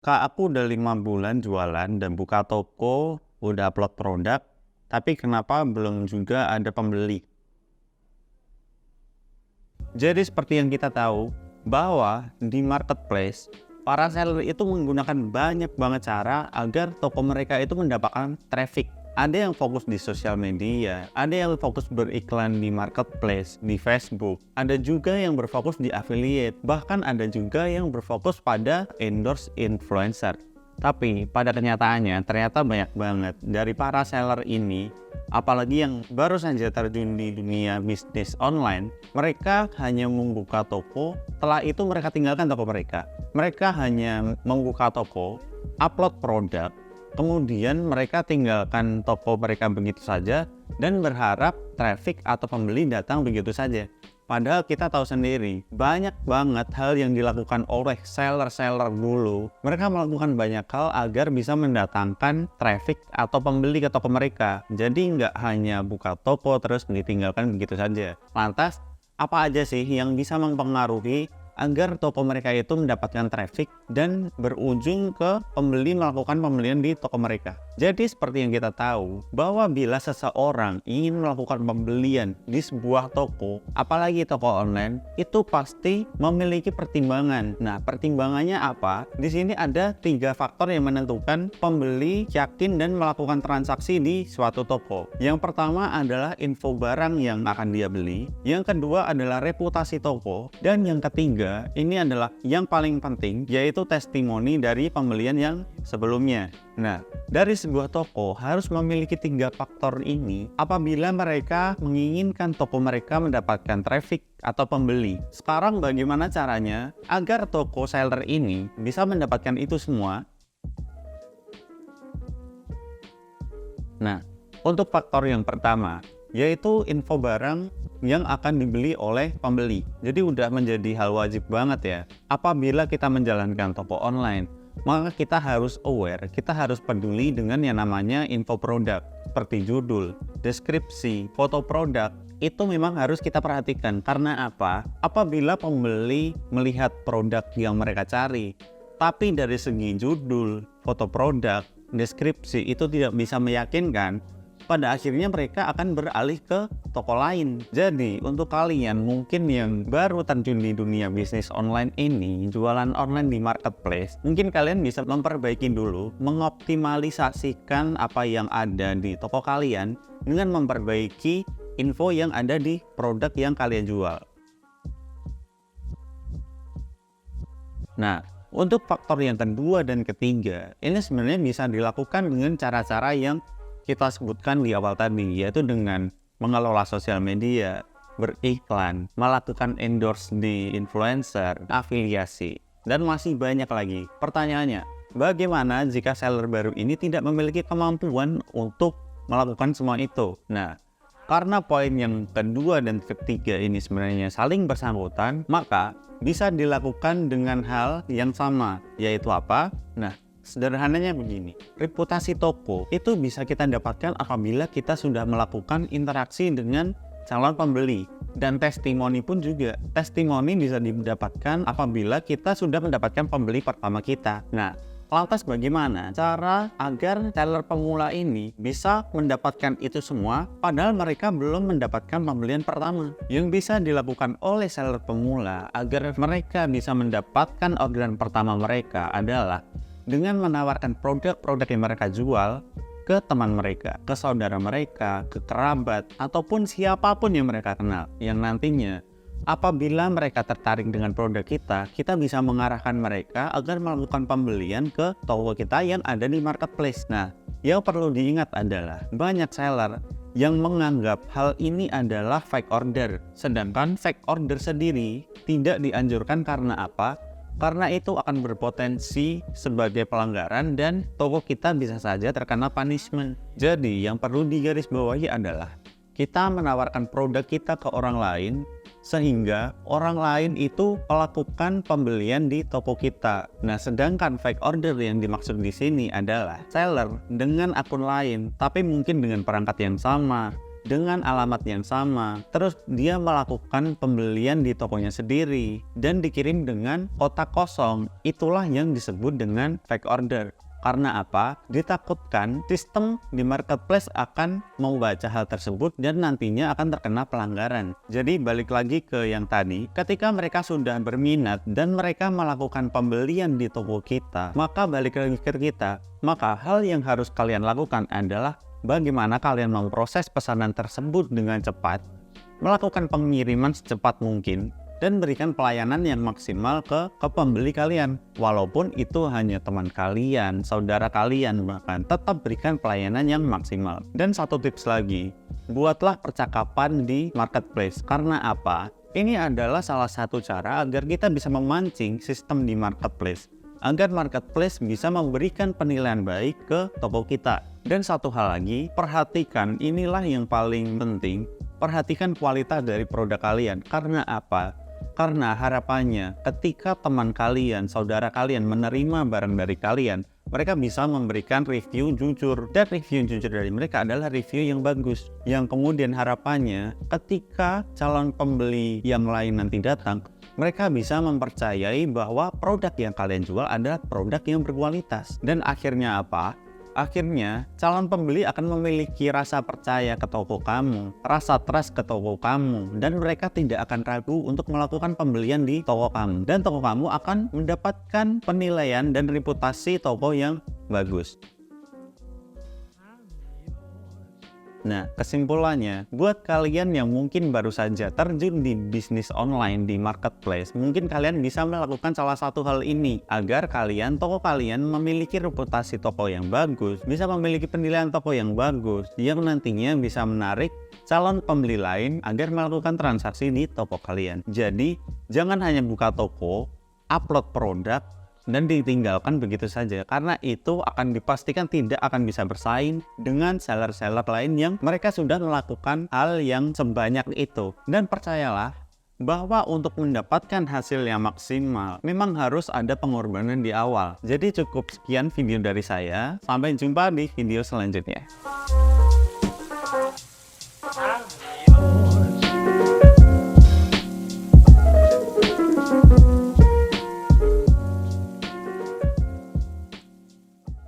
Kak, aku udah 5 bulan jualan dan buka toko, udah upload produk, tapi kenapa belum juga ada pembeli? Jadi seperti yang kita tahu, bahwa di marketplace, para seller itu menggunakan banyak banget cara agar toko mereka itu mendapatkan traffic. Ada yang fokus di sosial media, ada yang fokus beriklan di marketplace, di Facebook, ada juga yang berfokus di affiliate, bahkan ada juga yang berfokus pada endorse influencer. Tapi pada kenyataannya ternyata banyak banget dari para seller ini, apalagi yang baru saja terjun di dunia bisnis online, mereka hanya membuka toko, setelah itu mereka tinggalkan toko mereka. Mereka hanya membuka toko, upload produk, kemudian mereka tinggalkan toko mereka begitu saja dan berharap traffic atau pembeli datang begitu saja. Padahal kita tahu sendiri, banyak banget hal yang dilakukan oleh seller-seller dulu. Mereka melakukan banyak hal agar bisa mendatangkan traffic atau pembeli ke toko mereka. Jadi nggak hanya buka toko terus ditinggalkan begitu saja. Lantas, apa aja sih yang bisa mempengaruhi agar toko mereka itu mendapatkan traffic dan berujung ke pembeli melakukan pembelian di toko mereka? Jadi seperti yang kita tahu, bahwa bila seseorang ingin melakukan pembelian di sebuah toko, apalagi toko online, itu pasti memiliki pertimbangan. Nah, pertimbangannya apa? Di sini ada 3 faktor yang menentukan pembeli yakin dan melakukan transaksi di suatu toko. Yang pertama adalah info barang yang akan dia beli, yang kedua adalah reputasi toko, dan yang ketiga, ini adalah yang paling penting, yaitu testimoni dari pembelian yang sebelumnya. Nah, dari sebuah toko harus memiliki 3 faktor ini apabila mereka menginginkan toko mereka mendapatkan traffic atau pembeli. Sekarang bagaimana caranya agar toko seller ini bisa mendapatkan itu semua? Nah, untuk faktor yang pertama, yaitu info barang yang akan dibeli oleh pembeli. Jadi udah menjadi hal wajib banget ya. Apabila kita menjalankan toko online, maka kita harus aware, kita harus peduli dengan yang namanya info produk. Seperti judul, deskripsi, foto produk, itu memang harus kita perhatikan. Karena apa? Apabila pembeli melihat produk yang mereka cari, tapi dari segi judul, foto produk, deskripsi itu tidak bisa meyakinkan, pada akhirnya mereka akan beralih ke toko lain. Jadi untuk kalian mungkin yang baru terjun di dunia bisnis online ini, jualan online di marketplace, mungkin kalian bisa memperbaiki dulu, mengoptimalisasikan apa yang ada di toko kalian dengan memperbaiki info yang ada di produk yang kalian jual. Nah, untuk faktor yang kedua dan ketiga, ini sebenarnya bisa dilakukan dengan cara-cara yang kita sebutkan di awal tadi, yaitu dengan mengelola sosial media, beriklan, melakukan endorse di influencer, afiliasi, dan masih banyak lagi. Pertanyaannya, bagaimana jika seller baru ini tidak memiliki kemampuan untuk melakukan semua itu? Nah, karena poin yang kedua dan ketiga ini sebenarnya saling bersangkutan, maka bisa dilakukan dengan hal yang sama, yaitu apa? Nah, sederhananya begini, reputasi toko itu bisa kita dapatkan apabila kita sudah melakukan interaksi dengan calon pembeli. Dan testimoni pun juga. Testimoni bisa didapatkan apabila kita sudah mendapatkan pembeli pertama kita. Nah, lantas bagaimana cara agar seller pemula ini bisa mendapatkan itu semua padahal mereka belum mendapatkan pembelian pertama? Yang bisa dilakukan oleh seller pemula agar mereka bisa mendapatkan orderan pertama mereka adalah dengan menawarkan produk-produk yang mereka jual ke teman mereka, ke saudara mereka, ke kerabat, ataupun siapapun yang mereka kenal. Yang nantinya apabila mereka tertarik dengan produk kita, kita bisa mengarahkan mereka agar melakukan pembelian ke toko kita yang ada di marketplace. Nah, yang perlu diingat adalah banyak seller yang menganggap hal ini adalah fake order. Sedangkan fake order sendiri tidak dianjurkan karena apa? Karena itu akan berpotensi sebagai pelanggaran dan toko kita bisa saja terkena punishment. Jadi yang perlu digarisbawahi adalah kita menawarkan produk kita ke orang lain sehingga orang lain itu melakukan pembelian di toko kita. Nah, sedangkan fake order yang dimaksud di sini adalah seller dengan akun lain tapi mungkin dengan perangkat yang sama, dengan alamat yang sama. Terus dia melakukan pembelian di tokonya sendiri dan dikirim dengan kotak kosong. Itulah yang disebut dengan fake order. Karena apa? Ditakutkan sistem di marketplace akan membaca hal tersebut dan nantinya akan terkena pelanggaran. Jadi balik lagi ke yang tadi, ketika mereka sudah berminat dan mereka melakukan pembelian di toko kita, maka balik lagi ke kita, maka hal yang harus kalian lakukan adalah bagaimana kalian memproses pesanan tersebut dengan cepat, melakukan pengiriman secepat mungkin, dan berikan pelayanan yang maksimal ke pembeli kalian. Walaupun itu hanya teman kalian, saudara kalian, bahkan tetap berikan pelayanan yang maksimal. Dan satu tips lagi, buatlah percakapan di marketplace. Karena apa? Ini adalah salah satu cara agar kita bisa memancing sistem di marketplace, agar marketplace bisa memberikan penilaian baik ke toko kita. Dan satu hal lagi, perhatikan, inilah yang paling penting, perhatikan kualitas dari produk kalian. Karena apa? Karena harapannya ketika teman kalian, saudara kalian menerima barang dari kalian, mereka bisa memberikan review jujur. Dan review jujur dari mereka adalah review yang bagus. Yang kemudian harapannya ketika calon pembeli yang lain nanti datang, mereka bisa mempercayai bahwa produk yang kalian jual adalah produk yang berkualitas. Dan akhirnya apa? Akhirnya, calon pembeli akan memiliki rasa percaya ke toko kamu, rasa trust ke toko kamu, dan mereka tidak akan ragu untuk melakukan pembelian di toko kamu. Dan toko kamu akan mendapatkan penilaian dan reputasi toko yang bagus. Nah, kesimpulannya, buat kalian yang mungkin baru saja terjun di bisnis online di marketplace, mungkin kalian bisa melakukan salah satu hal ini agar toko kalian memiliki reputasi toko yang bagus, bisa memiliki penilaian toko yang bagus, yang nantinya bisa menarik calon pembeli lain agar melakukan transaksi di toko kalian. Jadi, jangan hanya buka toko, upload produk, dan ditinggalkan begitu saja, karena itu akan dipastikan tidak akan bisa bersaing dengan seller-seller lain yang mereka sudah melakukan hal yang sebanyak itu. Dan percayalah bahwa untuk mendapatkan hasil yang maksimal memang harus ada pengorbanan di awal. Jadi cukup sekian video dari saya, sampai jumpa di video selanjutnya.